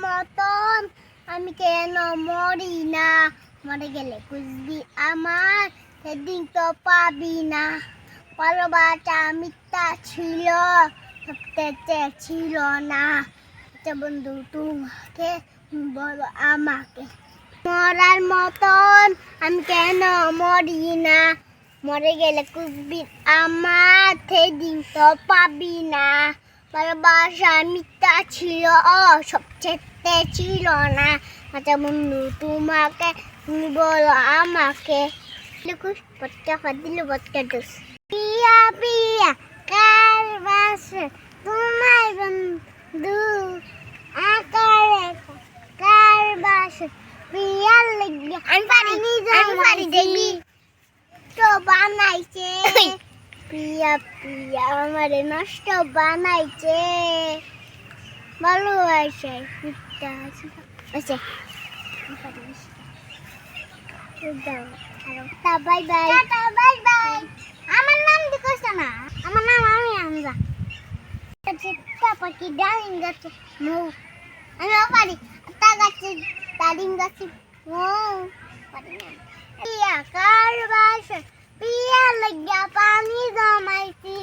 মতন আমি কেন মরি না, মরে গেলে বুঝবি আমার সেদিন তো পাবি না। ভালোবাসা মিথ্যা ছিল, সত্যি ছিল না। আচ্ছা বন্ধু তোমাকে বলো আমাকে, মরার মতন আমি কেন মরি না, মরে গেলে বুঝবি আমার সেদিন তো পাবি না। ভালোবাসা মিথ্যা ছিল, সত্যি ছিল না। আচ্ছা বন্ধু তোমাকে তুমি বলো আমাকে। লিখুস বটকা ফাদিল বটকা দোষ পিয়া পিয়া কার বাসে তোমার বন্ধু আকারে কার বাসে পিয়া লাগিয়া আমি পারি দেখবি তো বানাইছে পিয়া পিয়া আমারে নষ্ট বানাইছে। ভালোবাসে মিথ্যা আছে। Bye bye bye bye. আমার নাম দিকছ না, আমার নাম আমি আমজা। চিত্তা পাখি ডালিম গাছে মৌ, আমি পারি তা গাছে ডালিম গাছে মৌ পারি না। পিয়া কার বাসে পিয়া লাগিয়া পানি জমাইছি।